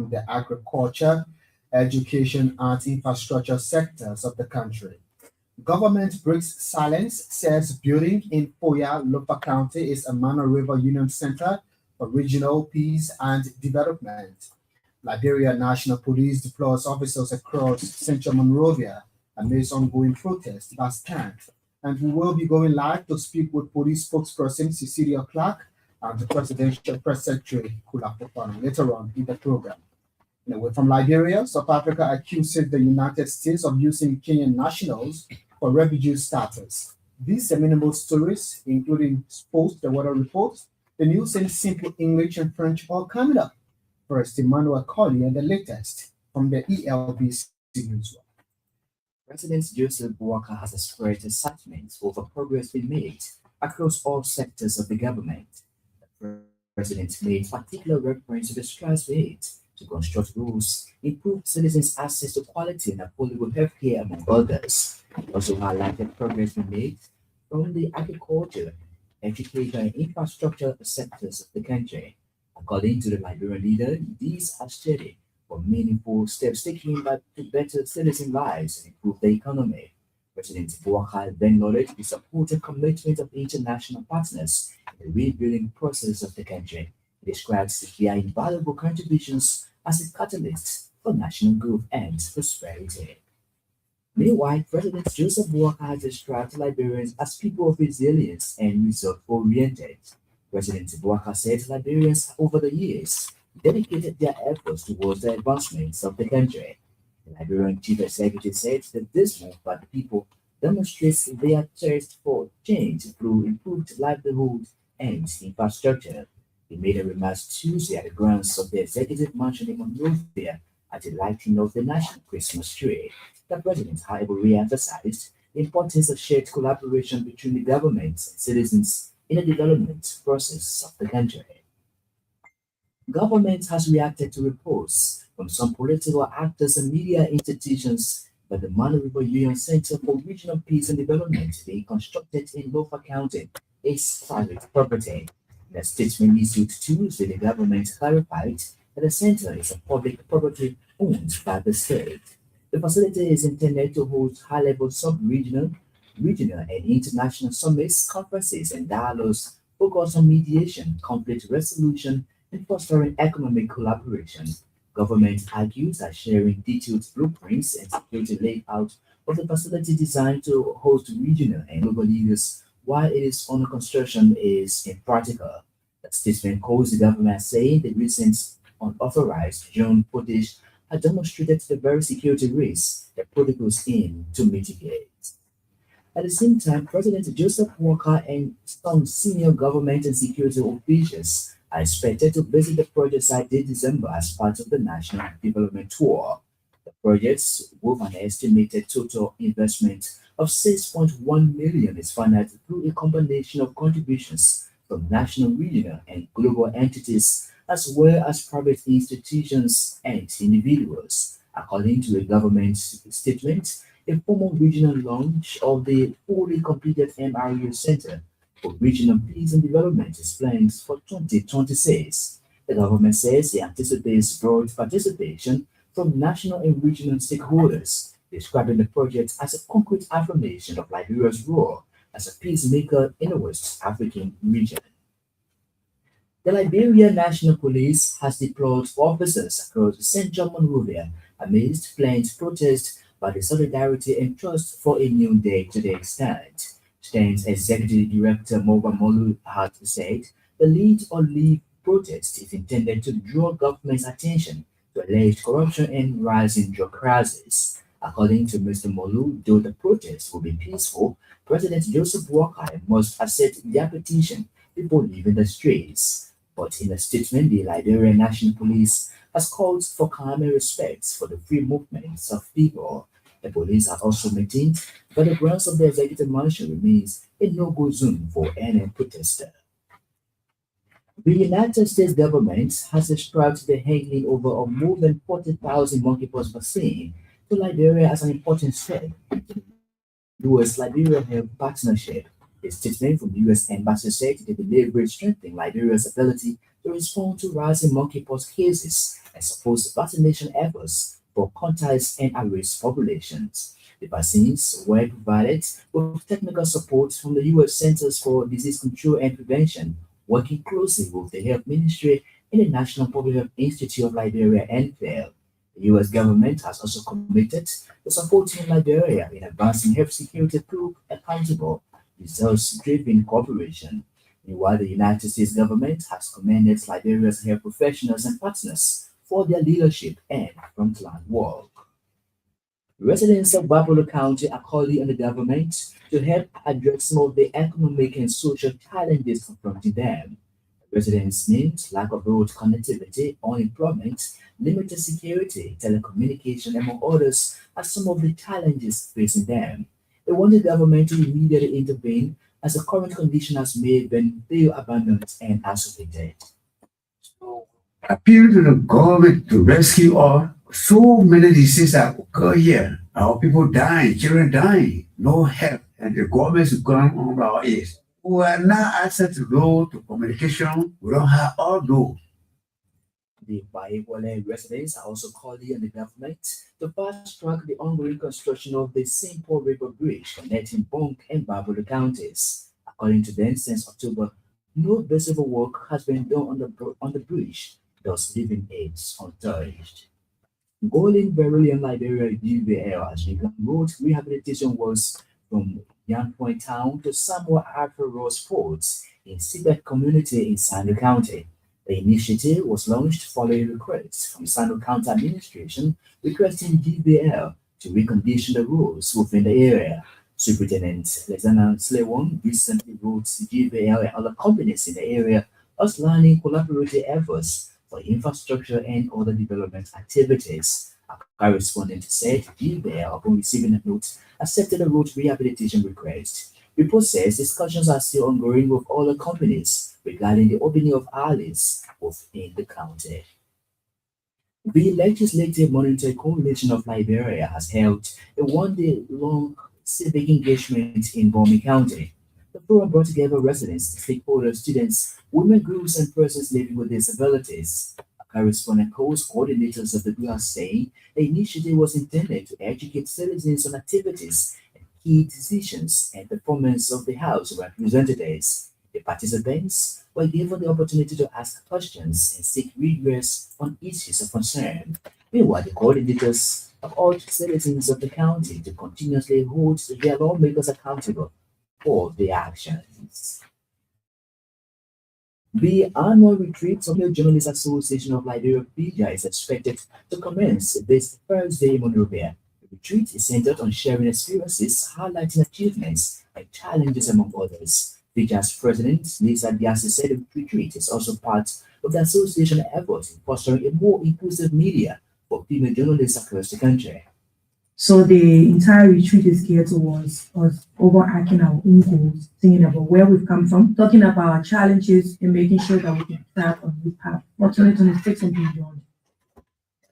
from the agriculture, education, and infrastructure sectors of the country. Government breaks silence, says building in Foya, Lopa County is a Mano River Union Center for regional peace and development. Liberia National Police deploys officers across Central Monrovia amidst ongoing protests that stand. And we will be going live to speak with police spokesperson Cecilia Clark and the presidential press secretary Kula Fofana later on in the program. Anyway, from Liberia, South Africa accuses the United States of using Kenyan nationals for refugee status. These seminal stories, including sports, the weather report, the news in simple English and French, all coming up. First, Emmanuel Collier, the latest from the ELBC Newsline. President Joseph Boakai has expressed excitement over progress being made across all sectors of the government. The president made particular reference to the strides made to construct rules, improve citizens' access to quality and affordable healthcare, among others. He also highlighted progress being made from the agriculture, education, and infrastructure sectors of the country. According to the Liberian leader, these are steady but meaningful steps taken to better citizen lives and improve the economy. President Boakai then noted the support and commitment of international partners in the rebuilding process of the country. He describes their invaluable contributions as a catalyst for national growth and prosperity. Meanwhile, President Joseph Boakai described Liberians as people of resilience and result-oriented. President Boakai said Liberians over the years dedicated their efforts towards the advancements of the country. The Liberian chief executive said that this move by the people demonstrates their thirst for change through improved livelihood and infrastructure. He made a remark Tuesday at the grounds of the executive mansion in Monrovia at the lighting of the national Christmas tree. The president, however, re-emphasized the importance of shared collaboration between the government and citizens in the development process of the country. Government has reacted to reports from some political actors and media institutions that the Mano River Union Center for Regional Peace and Development being constructed in Lofa County is private property. In a statement issued Tuesday, the government clarified that the center is a public property owned by the state. The facility is intended to host high-level sub-regional, regional, and international summits, conferences, and dialogues focused on mediation, conflict resolution, and fostering economic collaboration. Government argues that sharing detailed blueprints and security layout of the facility designed to host regional and local leaders while it is under construction is impractical. The statement calls the government saying the recent unauthorized drone footage had demonstrated the very security risks the protocols aim to mitigate. At the same time, President Joseph Walker and some senior government and security officials are expected to visit the project site this December as part of the National Development Tour. The projects, with an estimated total investment of 6.1 million, is funded through a combination of contributions from national, regional, and global entities, as well as private institutions and individuals. According to a government statement, a formal regional launch of the fully completed MRU Center for Regional Peace and Development is planned for 2026. The government says it anticipates broad participation from national and regional stakeholders, describing the project as a concrete affirmation of Liberia's role as a peacemaker in the West African region. The Liberian National Police has deployed officers across Central Monrovia amidst planned protests by the Solidarity and Trust for a New Day today stand. Stand's Executive Director Mova Molu had said the Lead or Leave protest is intended to draw government's attention to alleged corruption and rising drug crisis. According to Mr. Molu, though the protests will be peaceful, President Joseph Boakai must accept their petition before leaving the streets. But in a statement, the Liberian National Police has called for calm and respect for the free movements of people. The police have also maintained that the grounds of the executive mansion remains a no-go zone for any protester. The United States government has described the handing over of more than 40,000 monkeypox vaccine to Liberia as an important step in the U.S.-Liberia Health Partnership. A statement from the U.S. Embassy said the delivery strengthened Liberia's ability to to respond to rising monkeypox cases and supports vaccination efforts for contact and at-risk populations. The vaccines were provided with technical support from the U.S. Centers for Disease Control and Prevention, working closely with the Health Ministry and the National Public Health Institute of Liberia (NPHL). The U.S. government has also committed to supporting Liberia in advancing health security through accountable, results-driven cooperation. Meanwhile, the United States government has commended Liberia's health professionals and partners for their leadership and frontline work. Residents of Buffalo County are calling on the government to help address some of the economic and social challenges confronting them. Residents named lack of road connectivity, unemployment, limited security, telecommunication, among others, are some of the challenges facing them. They want the government to immediately intervene as the current condition has made them feel abandoned and isolated. Appeal to the government to rescue us. So many diseases that occur here. Our people dying, children dying, no help, and the government is going on our ears. We are not access to road, to communication. We don't have all those. The Baibole residents are also calling on the government to fast track the ongoing construction of the St. Paul River Bridge connecting Bonk and Babolo counties. According to them, since October, no visible work has been done on the bridge, thus leaving it untouched. Golden Beryllium Liberia GVL has begun road rehabilitation works from Young Point Town to Samuel Arthur Ross Forts in Seabed community in Sando County. The initiative was launched following requests from Sando County administration requesting GVL to recondition the roads within the area. Superintendent Lieutenant Slewon recently wrote GVL and other companies in the area outlining collaborative efforts for infrastructure and other development activities. A correspondent said GVL, upon receiving a note, accepted the road rehabilitation request. Report says discussions are still ongoing with other companies regarding the opening of alleys within the county. The Legislative Monetary Coalition of Liberia has held a one-day long civic engagement in Bomi County. The forum brought together residents, stakeholders, students, women groups, and persons living with disabilities. A correspondent calls coordinators of the group are saying the initiative was intended to educate citizens on activities and key decisions and performance of the House of Representatives. The participants were given the opportunity to ask questions and seek redress on issues of concern. Meanwhile, the coordinators have urged citizens of the county to continuously hold their lawmakers accountable for their actions. The annual retreat of the Journalists Association of Liberia (BIA) is expected to commence this Thursday in Monrovia. The retreat is centered on sharing experiences, highlighting achievements and challenges among others. BIA's president, Lisa Diaz, said the retreat is also part of the association effort in fostering a more inclusive media for female journalists across the country. So the entire retreat is geared towards us overarching our own goals, thinking about where we've come from, talking about our challenges, and making sure that we can start on this path for 2026 and beyond.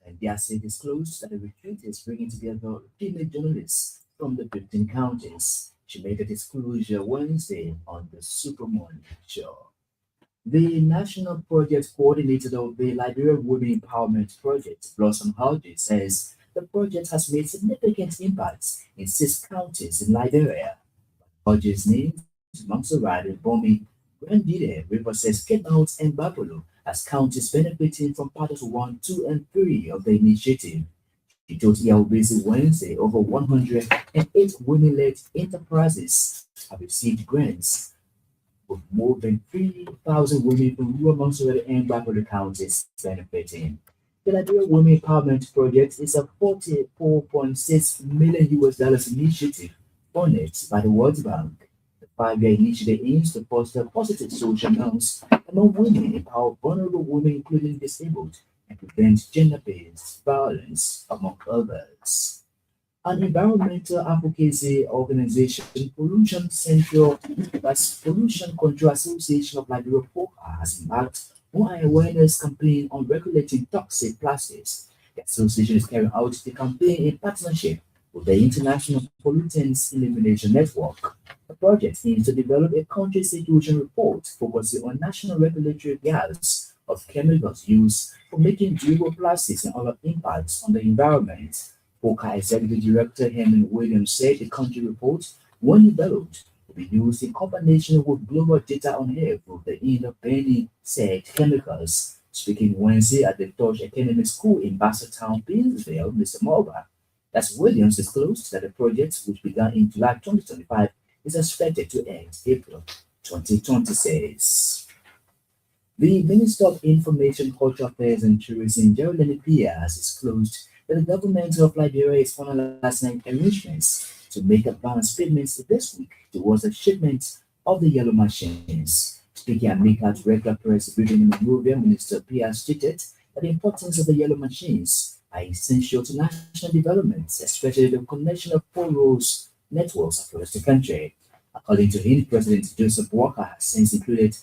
And Diaz disclosed that the retreat is bringing together female journalists from the 15 counties. She made the disclosure Wednesday on the Supermoon show. The National Project Coordinator of the Liberia Women Empowerment Project, Blossom Howdy, says the project has made significant impacts in 6 counties in Liberia. Projects named Montserrat, Bomi, Grandide, Riverside, Cape Mount, and Buffalo as counties benefiting from parts 1, 2, and 3 of the initiative. She told Elbc Wednesday over 108 women-led enterprises have received grants, with more than 3,000 women from rural Montserrat and Buffalo counties benefiting. The Liberia Women Empowerment Project is a $44.6 million initiative funded by the World Bank. The 5-year initiative aims to foster positive social norms among women, empower vulnerable women, including disabled, and prevent gender-based violence, among others. An environmental advocacy organization, Pollution Control Association of Liberia (POCA), has embarked on an awareness campaign on regulating toxic plastics. The association is carrying out the campaign in partnership with the International Pollutants Elimination Network. The project aims to develop a country situation report focusing on national regulatory gaps of chemicals used for making durable plastics and other impacts on the environment. FOCA Executive Director Herman Williams said the country report, when developed, will be used in combination with global data on health of the end of banning said chemicals. Speaking Wednesday at the Dodge Academy School in Bassertown, Painesville, Mr. Mulva, that's Williams disclosed that the project, which began in July 2025, is expected to end April 2026. The Minister of Information, Cultural Affairs and Tourism, Geraldine Pia, has disclosed that the government of Liberia is finalizing arrangements to make advance payments this week towards the shipment of the yellow machines. Speaking at MICA's regular press briefing in Monrovia, Minister Pia stated that the importance of the yellow machines are essential to national development, especially the connection of four roads networks across the country. According to him, President Joseph Walker has since included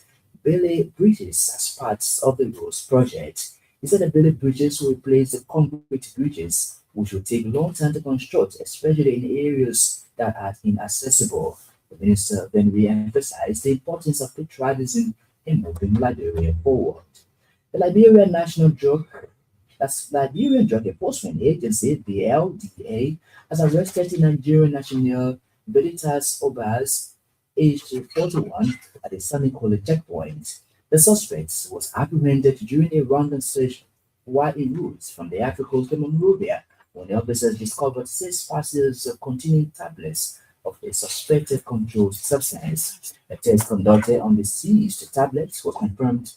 Bailey bridges as parts of the roads project. He said the Bailey bridges will replace the concrete bridges, which will take a long time to construct, especially in areas that are inaccessible. The minister then re-emphasized the importance of patriotism in moving Liberia forward. The Liberian Drug Enforcement Agency, the LDA, has arrested the Nigerian national Veritas Obas, aged 41, at a Sunny College checkpoint. The suspect was apprehended during a random search while en route from the Africa Coast to Monrovia when the officers discovered 6 parcels containing tablets of a suspected controlled substance. A test conducted on the seized tablets was confirmed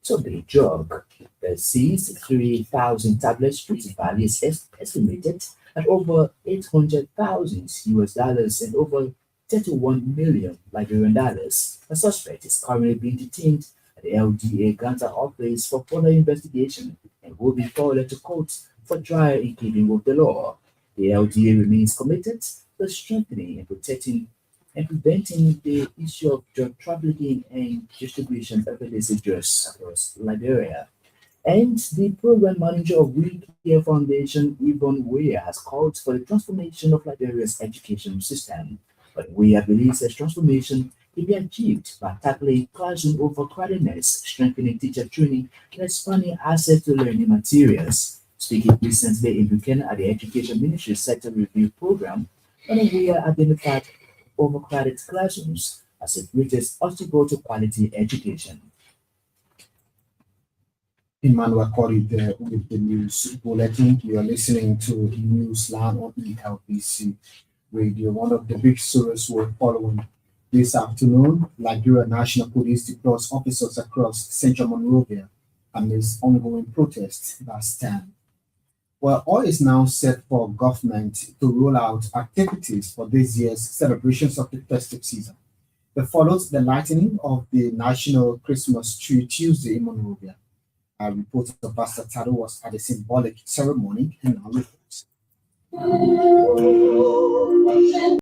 to be drug. The seized 3,000 tablets, whose value is estimated at over 800,000 US dollars and over 31 million Liberian dollars. The suspect is currently being detained at the LDA Ganta office for further investigation and will be forwarded to court for trial in keeping with the law. The LDA remains committed to strengthening and protecting and preventing the issue of drug trafficking and distribution of illicit drugs across Liberia. And the program manager of We Care Foundation, Yvonne Weah, has called for the transformation of Liberia's education system. But Weah believes that transformation can be achieved by tackling classroom overcrowdedness, strengthening teacher training, and expanding access to learning materials. Speaking recently in Buchanan at the Education Ministry Sector Review Program, Weah identified overcrowded classrooms as the greatest obstacle to quality education. Emmanuel Corey there with the news bulletin. You are listening to Newsline on Elbc Radio. One of the big stories we're following this afternoon: Liberia National Police deploys officers across Central Monrovia amidst ongoing protests that stand. Well, all is now set for government to roll out activities for this year's celebrations of the festive season. It follows the lighting of the national Christmas tree Tuesday in Monrovia. Our reporter Pastor Tado was at the symbolic ceremony and now reports.